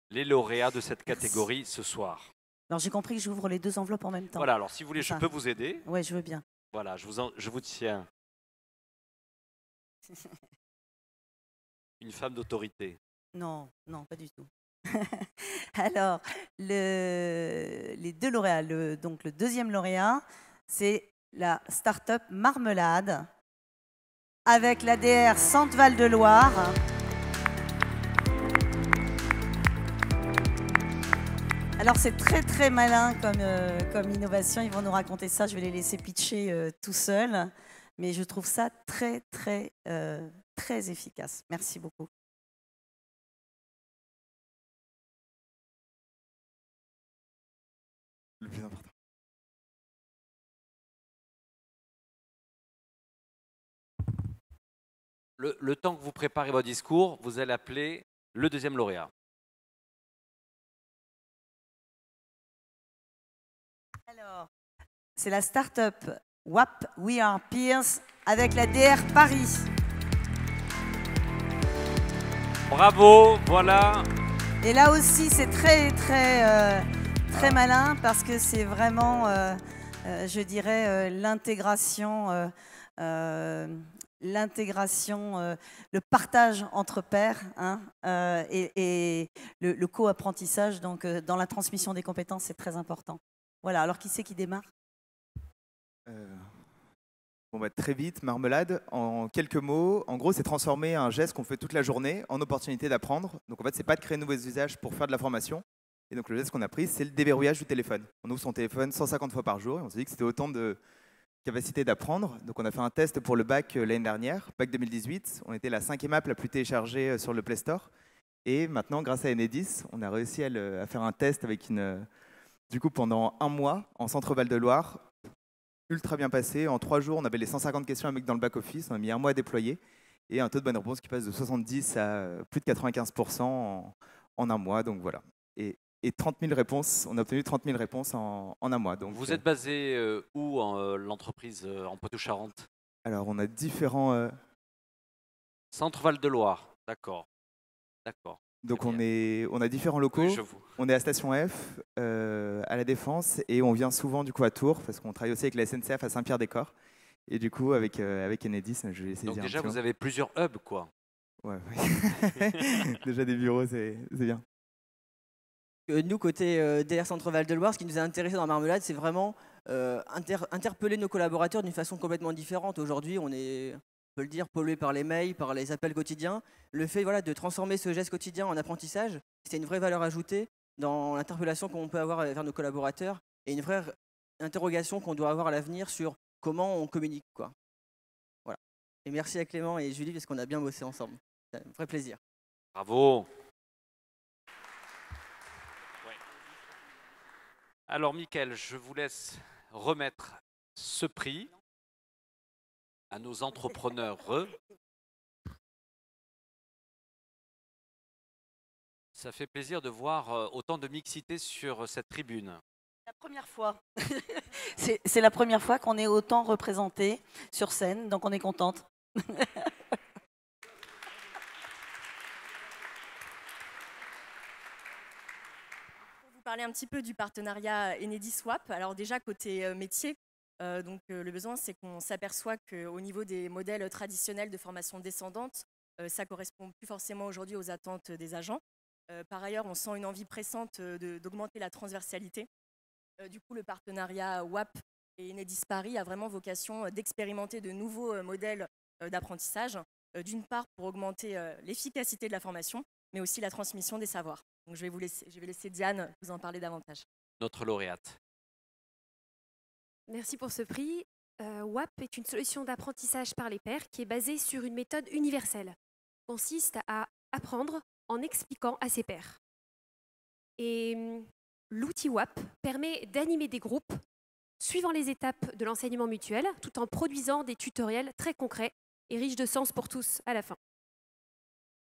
les lauréats de cette catégorie ce soir. Alors j'ai compris que j'ouvre les 2 enveloppes en même temps. Voilà, alors si vous voulez, je peux vous aider. Oui, je veux bien. Voilà, je vous tiens. Une femme d'autorité. Non, non, pas du tout. Alors, les 2 lauréats, donc le 2e lauréat, c'est la start-up Marmelade avec l'ADR Centre Val de Loire. Alors c'est très très malin comme innovation, ils vont nous raconter ça, je vais les laisser pitcher tout seuls, mais je trouve ça très très très efficace. Merci beaucoup. Le plus important. Le temps que vous préparez votre discours, vous allez appeler le 2e lauréat. Alors, c'est la start-up WAP We Are Peers avec la DR Paris. Bravo, voilà. Et là aussi, c'est très très très malin parce que c'est vraiment, je dirais, l'intégration. Le partage entre pairs et le co-apprentissage. Donc, dans la transmission des compétences, c'est très important. Voilà, alors qui c'est qui démarre? Très vite, Marmelade, en quelques mots, en gros, c'est transformer un geste qu'on fait toute la journée en opportunité d'apprendre. Donc, en fait, c'est pas de créer de nouveaux usages pour faire de la formation. Et donc, le geste qu'on a pris, c'est le déverrouillage du téléphone. On ouvre son téléphone 150 fois par jour et on s'est dit que c'était autant de capacité d'apprendre. Donc on a fait un test pour le bac l'année dernière, bac 2018. On était la 5e app la plus téléchargée sur le Play Store. Et maintenant, grâce à Enedis, on a réussi à faire un test avec du coup pendant 1 mois en centre Val de Loire. Ultra bien passé. En 3 jours, on avait les 150 questions à mettre dans le back-office. On a mis 1 mois à déployer. Et un taux de bonne réponse qui passe de 70 à plus de 95% en 1 mois. Donc voilà. Et 30 000 réponses, on a obtenu 30 000 réponses en 1 mois. Donc, vous êtes basé où l'entreprise en Poitou-Charentes? Alors, on a différents... Centre Val de Loire, d'accord. D'accord. Donc, on a différents locaux. Oui, on est à Station F, à La Défense, et on vient souvent du coup à Tours, parce qu'on travaille aussi avec la SNCF à Saint-Pierre-des-Corps. Et du coup, avec Enedis, je vais essayer de dire. Donc déjà, vous avez plusieurs hubs, quoi. Ouais. Déjà des bureaux, c'est bien. Nous, côté DR Centre Val de Loire, ce qui nous a intéressé dans Marmelade, c'est vraiment interpeller nos collaborateurs d'une façon complètement différente. Aujourd'hui, on est, on peut le dire, pollué par les mails, par les appels quotidiens. Le fait de transformer ce geste quotidien en apprentissage, c'est une vraie valeur ajoutée dans l'interpellation qu'on peut avoir vers nos collaborateurs et une vraie interrogation qu'on doit avoir à l'avenir sur comment on communique, quoi. Voilà. Et merci à Clément et Julie parce qu'on a bien bossé ensemble. C'est un vrai plaisir. Bravo. Alors, Mickaël, je vous laisse remettre ce prix à nos entrepreneurs. Ça fait plaisir de voir autant de mixité sur cette tribune. La première fois. C'est la première fois qu'on est autant représenté sur scène, donc on est contente. Pour vous parler un petit peu du partenariat Enedis-Swap, alors déjà côté métier, le besoin c'est qu'on s'aperçoit qu'au niveau des modèles traditionnels de formation descendante, ça ne correspond plus forcément aujourd'hui aux attentes des agents. Par ailleurs, on sent une envie pressante d'augmenter la transversalité. Du coup, le partenariat WAP et Enedis Paris a vraiment vocation d'expérimenter de nouveaux modèles d'apprentissage, d'une part pour augmenter l'efficacité de la formation, mais aussi la transmission des savoirs. Donc, je vais laisser Diane vous en parler davantage. Notre lauréate. Merci pour ce prix. WAP est une solution d'apprentissage par les pairs qui est basée sur une méthode universelle. Consiste à apprendre en expliquant à ses pairs. Et l'outil WAP permet d'animer des groupes suivant les étapes de l'enseignement mutuel, tout en produisant des tutoriels très concrets et riches de sens pour tous à la fin.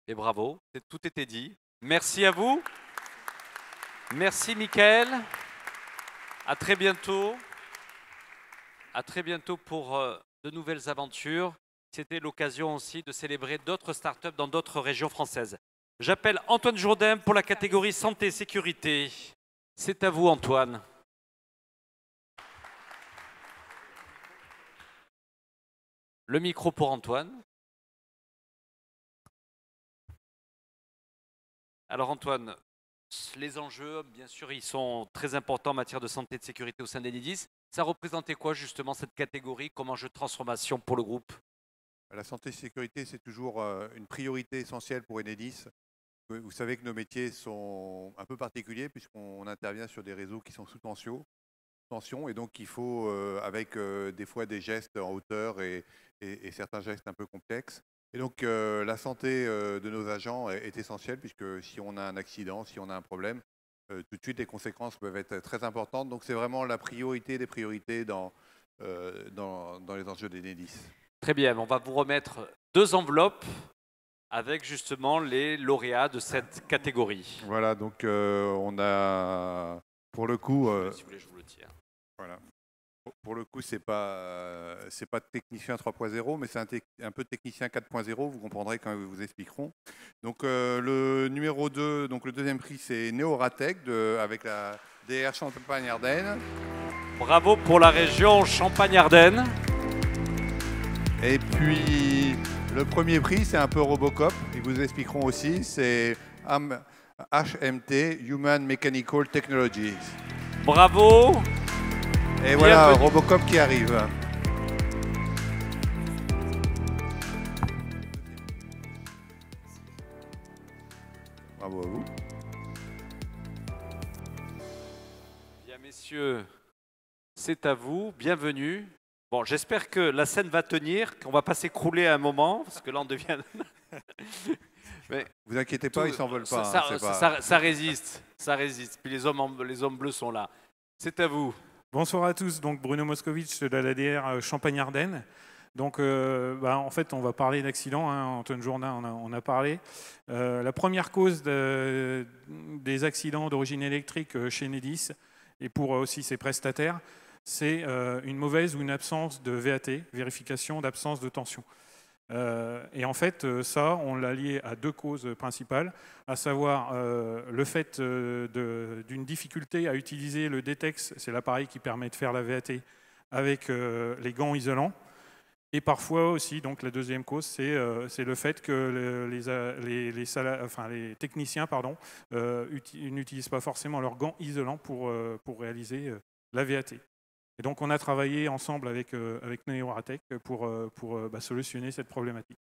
Et bravo, tout était dit. Merci à vous. Merci Mickaël. À très bientôt. À très bientôt pour de nouvelles aventures. C'était l'occasion aussi de célébrer d'autres startups dans d'autres régions françaises. J'appelle Antoine Jourdain pour la catégorie santé et sécurité. C'est à vous Antoine. Le micro pour Antoine. Alors Antoine, les enjeux, bien sûr, ils sont très importants en matière de santé et de sécurité au sein d'Enedis. Ça représentait quoi justement cette catégorie comme enjeu de transformation pour le groupe? La santé et sécurité, c'est toujours une priorité essentielle pour Enedis. Vous savez que nos métiers sont un peu particuliers puisqu'on intervient sur des réseaux qui sont sous tension et donc il faut, avec des fois des gestes en hauteur et certains gestes un peu complexes. Et donc la santé de nos agents est essentielle puisque si on a un accident, si on a un problème, tout de suite les conséquences peuvent être très importantes. Donc c'est vraiment la priorité des priorités dans les enjeux d'Enedis. Très bien, on va vous remettre 2 enveloppes avec justement les lauréats de cette catégorie. Voilà, donc on a pour le coup... si vous voulez, je vous le tiens. Voilà. Pour le coup, c'est pas technicien 3.0, mais c'est un peu technicien 4.0, vous comprendrez quand ils vous expliqueront. Donc le numéro 2, donc le deuxième prix, c'est Neoratech avec la DR Champagne-Ardenne. Bravo pour la région Champagne-Ardenne. Et puis le premier prix, c'est un peu Robocop, ils vous expliqueront aussi, c'est HMT, Human Mechanical Technologies. Bravo. Et voilà, Robocop qui arrive. Bravo à vous. Bien messieurs, c'est à vous, bienvenue. Bon, j'espère que la scène va tenir, qu'on ne va pas s'écrouler à un moment, parce que là on devient... Mais vous inquiétez pas, ils ne s'envolent pas. Ça résiste, ça résiste. Puis les hommes bleus sont là. C'est à vous. Bonsoir à tous, donc Bruno Moscovitch de l'ADR Champagne-Ardenne. Donc en fait on va parler d'accidents, hein. Antoine Jourdain on a parlé. La première cause des accidents d'origine électrique chez Enedis et pour aussi ses prestataires, c'est une mauvaise ou une absence de VAT, vérification d'absence de tension. Et en fait, ça, on l'a lié à 2 causes principales, à savoir le fait d'une difficulté à utiliser le DTEX, c'est l'appareil qui permet de faire la VAT avec les gants isolants. Et parfois aussi, donc la deuxième cause, c'est le fait que les techniciens n'utilisent pas forcément leurs gants isolants pour réaliser la VAT. Et donc, on a travaillé ensemble avec Neoratech pour solutionner cette problématique.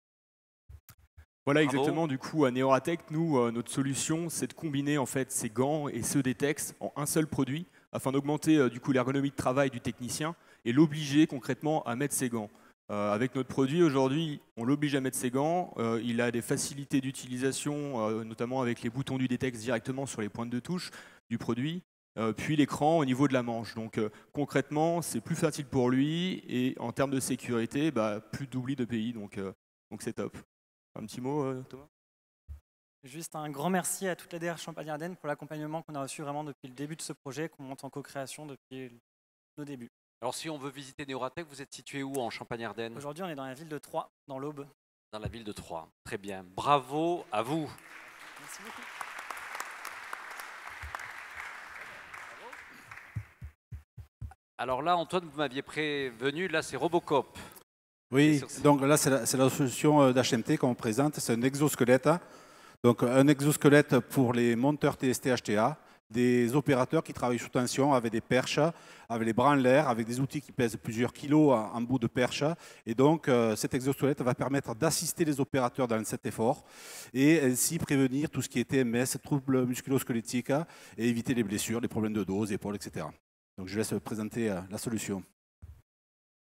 Voilà, exactement. Du coup, à Neoratech, nous, notre solution, c'est de combiner en fait ces gants et ceux des DTEX en un seul produit, afin d'augmenter du coup l'ergonomie de travail du technicien et l'obliger concrètement à mettre ses gants. Avec notre produit aujourd'hui, on l'oblige à mettre ses gants. Il a des facilités d'utilisation, notamment avec les boutons du DTEX directement sur les pointes de touche du produit. Puis l'écran au niveau de la manche. Donc concrètement, c'est plus facile pour lui et en termes de sécurité, plus d'oubli de pays. Donc c'est top. Un petit mot, Thomas ? Juste un grand merci à toute la DR Champagne-Ardenne pour l'accompagnement qu'on a reçu vraiment depuis le début de ce projet, qu'on monte en co-création depuis nos débuts. Alors si on veut visiter Néoratech, vous êtes situé où en Champagne-Ardenne? Aujourd'hui, on est dans la ville de Troyes, dans l'Aube. Dans la ville de Troyes. Très bien. Bravo à vous. Merci beaucoup. Alors là, Antoine, vous m'aviez prévenu, là c'est Robocop. Oui, donc là c'est la solution d'HMT qu'on présente, c'est un exosquelette. Donc un exosquelette pour les monteurs TST HTA, des opérateurs qui travaillent sous tension avec des perches, avec les bras en l'air, avec des outils qui pèsent plusieurs kilos en bout de perche. Et donc cet exosquelette va permettre d'assister les opérateurs dans cet effort et ainsi prévenir tout ce qui est TMS, troubles musculo-squelettiques et éviter les blessures, les problèmes de dos, épaules, etc. Donc je laisse présenter la solution.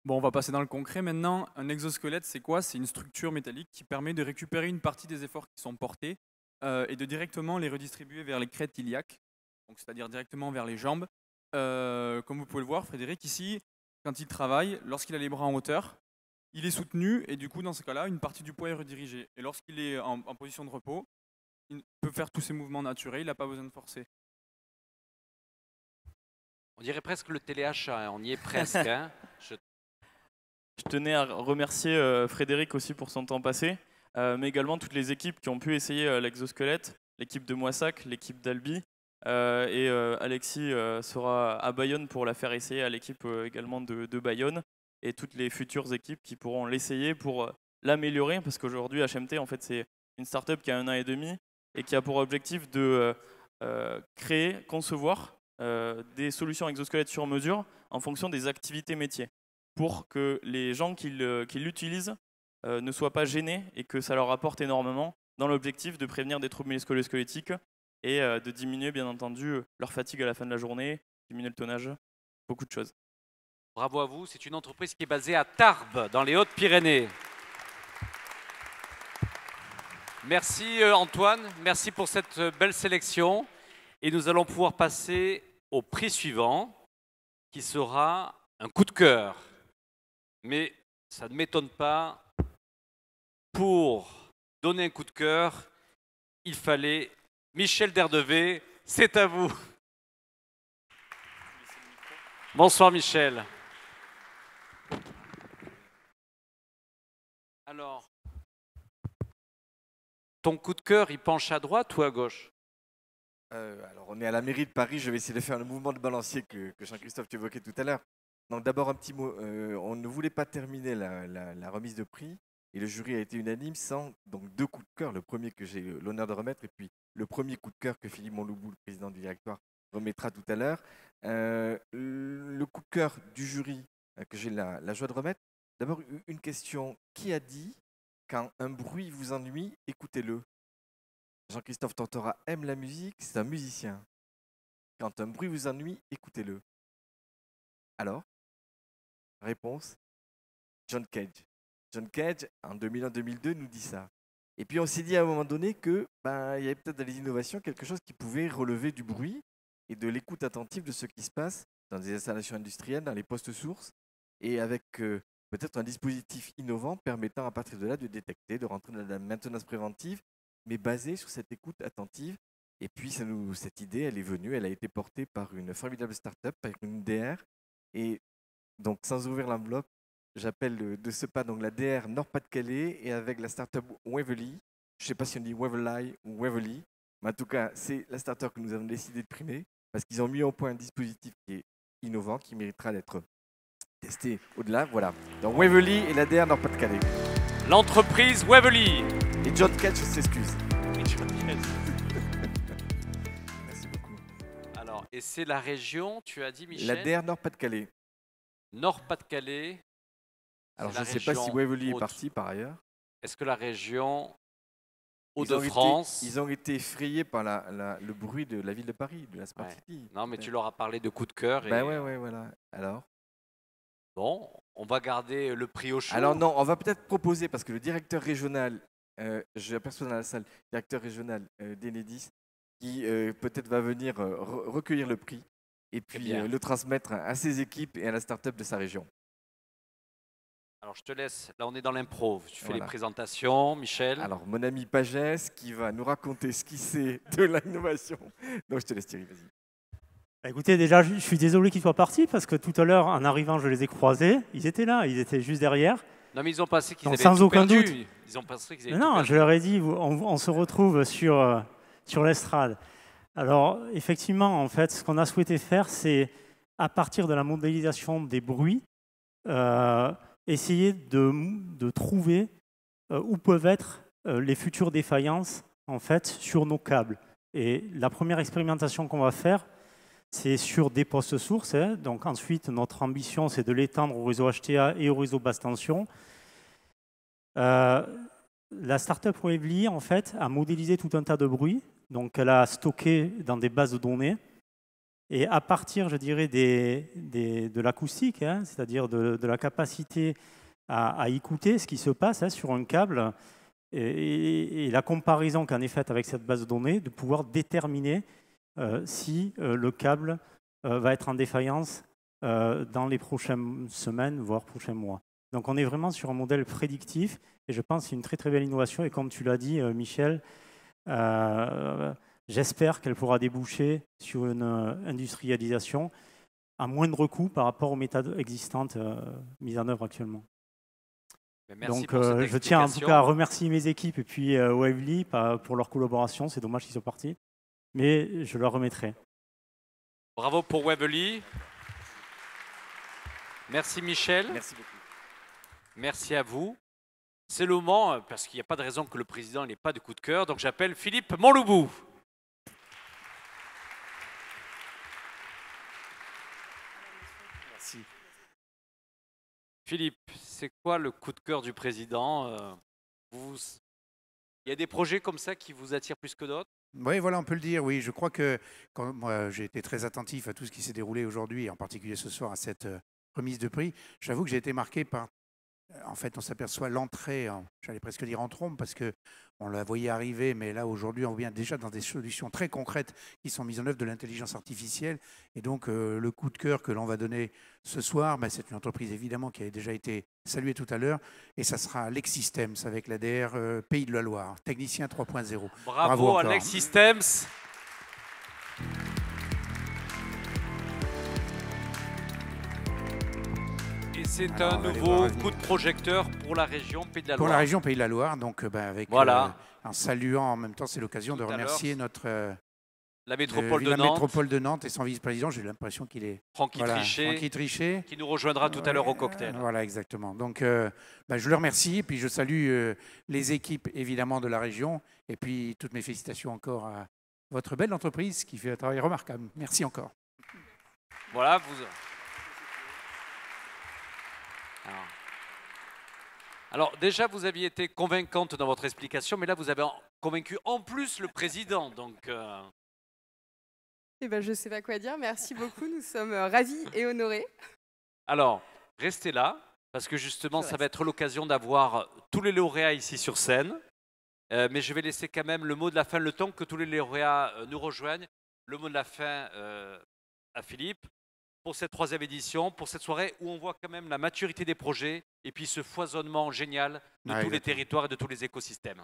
Bon, on va passer dans le concret maintenant. Un exosquelette, c'est quoi? C'est une structure métallique qui permet de récupérer une partie des efforts qui sont portés et de directement les redistribuer vers les crêtes iliaques, donc c'est-à-dire directement vers les jambes. Comme vous pouvez le voir, Frédéric, ici, quand il travaille, lorsqu'il a les bras en hauteur, il est soutenu et du coup, dans ce cas-là, une partie du poids est redirigée. Et lorsqu'il est en position de repos, il peut faire tous ses mouvements naturels, il n'a pas besoin de forcer. On dirait presque le téléachat, on y est presque. Hein. Je tenais à remercier Frédéric aussi pour son temps passé, mais également toutes les équipes qui ont pu essayer l'exosquelette, l'équipe de Moissac, l'équipe d'Albi, et Alexis sera à Bayonne pour la faire essayer à l'équipe également de Bayonne, et toutes les futures équipes qui pourront l'essayer pour l'améliorer, parce qu'aujourd'hui HMT en fait c'est une start-up qui a 1 an et demi et qui a pour objectif de créer, concevoir des solutions exosquelettes sur mesure en fonction des activités métiers, pour que les gens qui l'utilisent ne soient pas gênés et que ça leur apporte énormément dans l'objectif de prévenir des troubles musculo-squelettiques et de diminuer bien entendu leur fatigue à la fin de la journée, diminuer le tonnage, beaucoup de choses. Bravo à vous, c'est une entreprise qui est basée à Tarbes, dans les Hautes-Pyrénées. Merci Antoine, merci pour cette belle sélection. Et nous allons pouvoir passer au prix suivant, qui sera un coup de cœur. Mais ça ne m'étonne pas, pour donner un coup de cœur, il fallait Michel Derdevé, c'est à vous. Bonsoir Michel. Alors, ton coup de cœur, il penche à droite ou à gauche? Alors, on est à la mairie de Paris. Je vais essayer de faire le mouvement de balancier que Jean-Christophe évoquait tout à l'heure. Donc, d'abord, un petit mot. On ne voulait pas terminer la remise de prix et le jury a été unanime sans donc 2 coups de cœur. Le premier que j'ai l'honneur de remettre et puis le premier coup de cœur que Philippe Monloubou, le président du directoire, remettra tout à l'heure. Le coup de cœur du jury que j'ai la joie de remettre. D'abord, une question. Qui a dit quand un bruit vous ennuie, écoutez-le? Jean-Christophe Tortora aime la musique, c'est un musicien. Quand un bruit vous ennuie, écoutez-le. Alors, réponse, John Cage. John Cage, en 2001-2002, nous dit ça. Et puis on s'est dit à un moment donné que il y avait peut-être dans les innovations quelque chose qui pouvait relever du bruit et de l'écoute attentive de ce qui se passe dans des installations industrielles, dans les postes sources, et avec peut-être un dispositif innovant permettant à partir de là de détecter, de rentrer dans la maintenance préventive, mais basée sur cette écoute attentive. Et puis cette idée, elle est venue, elle a été portée par une formidable start-up, par une DR. Et donc, sans ouvrir l'enveloppe, j'appelle de ce pas donc la DR Nord-Pas-de-Calais et avec la start-up Wavely. Je ne sais pas si on dit Wavely ou Wavely, mais en tout cas, c'est la start-up que nous avons décidé de primer parce qu'ils ont mis au point un dispositif qui est innovant, qui méritera d'être testé au-delà. Voilà. Donc, Wavely et la DR Nord-Pas-de-Calais. L'entreprise Wavely. Et John Cage s'excuse. Merci beaucoup. Alors, et c'est la région, tu as dit Michel? La DR Nord-Pas-de-Calais. Nord-Pas-de-Calais. Alors, je ne sais pas si Wavely est parti par ailleurs. Est-ce que la région Hauts-de-France... Ils ont été effrayés par le bruit de la ville de Paris, de la Smart City. Non, mais tu leur as parlé de coup de cœur. Ouais, voilà. Alors? Bon, on va garder le prix au chaud. Alors non, on va peut-être proposer, parce que le directeur régional, je aperçois dans la salle, directeur régional d'Enedis, qui peut-être va venir recueillir le prix et puis le transmettre à ses équipes et à la start-up de sa région. Alors, je te laisse. Là, on est dans l'impro. Tu fais les Voilà. présentations, Michel. Alors, mon ami Pagès qui va nous raconter ce qu'il sait de l'innovation. Donc, je te laisse, Thierry, vas-y. Bah, écoutez, déjà, je suis désolé qu'ils soient partis parce que tout à l'heure, en arrivant, je les ai croisés. Ils étaient là, ils étaient juste derrière. Non, mais ils ont pensé qu'ils Donc, avaient sans tout aucun perdu. doute. Ils ont pensé qu'ils avaient Non, tout perdu. je leur ai dit, on se retrouve sur l'estrade. Alors, effectivement, en fait, ce qu'on a souhaité faire, c'est, à partir de la modélisation des bruits, essayer de trouver où peuvent être les futures défaillances, en fait, sur nos câbles. Et la première expérimentation qu'on va faire, c'est sur des postes sources. Hein. Donc ensuite, notre ambition, c'est de l'étendre au réseau HTA et au réseau basse tension. La startup Wavely, en fait, a modélisé tout un tas de bruits. Donc elle a stocké dans des bases de données. Et à partir, je dirais, de l'acoustique, hein, c'est-à-dire de la capacité à écouter ce qui se passe hein, sur un câble, et la comparaison qu'en est faite avec cette base de données, de pouvoir déterminer si le câble va être en défaillance dans les prochaines semaines, voire prochains mois. Donc on est vraiment sur un modèle prédictif, et je pense que c'est une très très belle innovation, et comme tu l'as dit, Michel, j'espère qu'elle pourra déboucher sur une industrialisation à moindre coût par rapport aux méthodes existantes mises en œuvre actuellement. Merci Donc pour cette je tiens en tout explication. cas à remercier mes équipes et puis Wavely pour leur collaboration. C'est dommage qu'ils soient partis, mais je leur remettrai. Bravo pour Wavely. Merci Michel. Merci beaucoup. Merci à vous. C'est le moment, parce qu'il n'y a pas de raison que le président n'ait pas de coup de cœur, donc j'appelle Philippe Montloubou. Merci. Philippe, c'est quoi le coup de cœur du président Il y a des projets comme ça qui vous attirent plus que d'autres? Oui, voilà, on peut le dire. Oui, je crois que quand moi j'ai été très attentif à tout ce qui s'est déroulé aujourd'hui, et en particulier ce soir à cette remise de prix. J'avoue que j'ai été marqué par, en fait, on s'aperçoit l'entrée, j'allais presque dire en trombe, parce que on la voyait arriver, mais là aujourd'hui on vient déjà dans des solutions très concrètes qui sont mises en œuvre de l'intelligence artificielle. Et donc le coup de cœur que l'on va donner ce soir, ben, c'est une entreprise évidemment qui a déjà été saluée tout à l'heure, et ça sera Lex Systems avec l'ADR Pays de la Loire, technicien 3.0. Bravo à encore. Lex Systems. Et c'est Alors, un on va aller nouveau voir coup de projecteur pour la région Pays de la Loire. Pour la région Pays de la Loire, donc avec, Voilà. en saluant en même temps, c'est l'occasion de Tout à remercier notre la métropole de la Nantes. métropole de Nantes et son vice-président, j'ai l'impression qu'il est Francky Trichet, qui nous rejoindra tout à l'heure au cocktail. Voilà, exactement. Donc, je le remercie, puis je salue les équipes évidemment de la région, et puis toutes mes félicitations encore à votre belle entreprise qui fait un travail remarquable. Merci encore. Voilà, vous. Alors, déjà, vous aviez été convaincante dans votre explication, mais là, vous avez convaincu en plus le président. Donc, Eh ben, je ne sais pas quoi dire. Merci beaucoup. Nous sommes ravis et honorés. alors, restez là, parce que justement, ça va être l'occasion d'avoir tous les lauréats ici sur scène. Mais je vais laisser quand même le mot de la fin, le temps que tous les lauréats nous rejoignent. Le mot de la fin à Philippe pour cette 3e édition, pour cette soirée où on voit quand même la maturité des projets et puis ce foisonnement génial de tous les territoires et de tous les écosystèmes.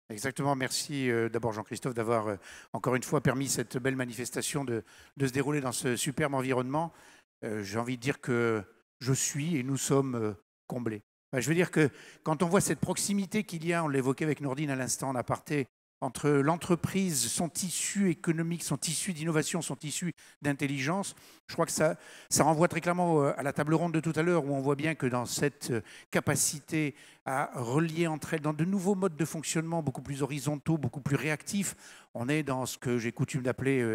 Exactement, merci d'abord Jean-Christophe d'avoir encore une fois permis cette belle manifestation de se dérouler dans ce superbe environnement. J'ai envie de dire que je suis et nous sommes comblés. Je veux dire que quand on voit cette proximité qu'il y a, on l'évoquait avec Nourdine à l'instant en aparté, entre l'entreprise, son tissu économique, son tissu d'innovation, son tissu d'intelligence, je crois que ça renvoie très clairement à la table ronde de tout à l'heure, où on voit bien que dans cette capacité à relier entre elles, dans de nouveaux modes de fonctionnement beaucoup plus horizontaux, beaucoup plus réactifs, on est dans ce que j'ai coutume d'appeler,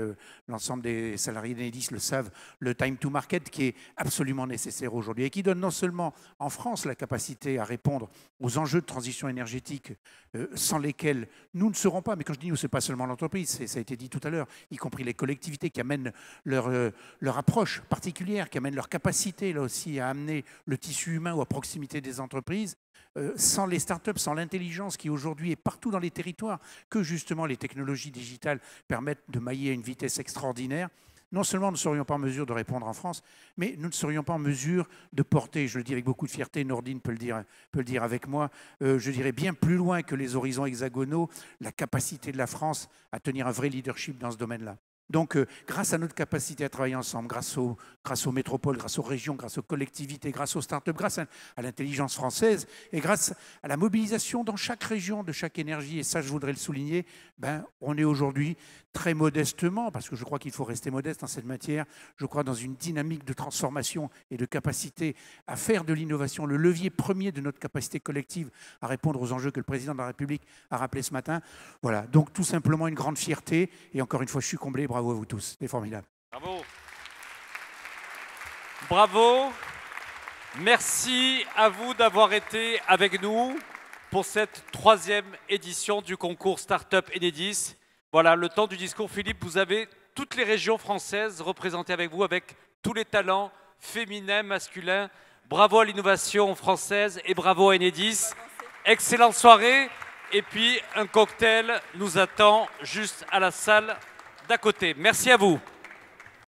l'ensemble des salariés d'Enedis le savent, le time to market, qui est absolument nécessaire aujourd'hui et qui donne non seulement en France la capacité à répondre aux enjeux de transition énergétique sans lesquels nous ne serons pas, mais quand je dis nous, ce n'est pas seulement l'entreprise, ça a été dit tout à l'heure, y compris les collectivités qui amènent leur approche particulière, qui amènent leur capacité là aussi à amener le tissu humain ou à proximité des entreprises. Sans les startups, sans l'intelligence qui aujourd'hui est partout dans les territoires, que justement les technologies digitales permettent de mailler à une vitesse extraordinaire, non seulement nous ne serions pas en mesure de répondre en France, mais nous ne serions pas en mesure de porter, je le dis avec beaucoup de fierté, Nordine peut le dire avec moi, je dirais bien plus loin que les horizons hexagonaux, la capacité de la France à tenir un vrai leadership dans ce domaine-là. Donc, grâce à notre capacité à travailler ensemble, grâce aux métropoles, grâce aux régions, grâce aux collectivités, grâce aux start-up, grâce à l'intelligence française et grâce à la mobilisation dans chaque région de chaque énergie, et ça, je voudrais le souligner, on est aujourd'hui très modestement, parce que je crois qu'il faut rester modeste en cette matière, je crois dans une dynamique de transformation et de capacité à faire de l'innovation le levier premier de notre capacité collective à répondre aux enjeux que le président de la République a rappelés ce matin. Voilà, donc tout simplement une grande fierté, et encore une fois, je suis comblé. Bravo à vous tous, c'est formidable. Bravo. Bravo. Merci à vous d'avoir été avec nous pour cette 3e édition du concours Startup Enedis. Voilà, le temps du discours, Philippe, vous avez toutes les régions françaises représentées avec vous, avec tous les talents féminins, masculins. Bravo à l'innovation française et bravo à Enedis. Excellente soirée. Et puis, un cocktail nous attend juste à la salle d'à côté. Merci à vous.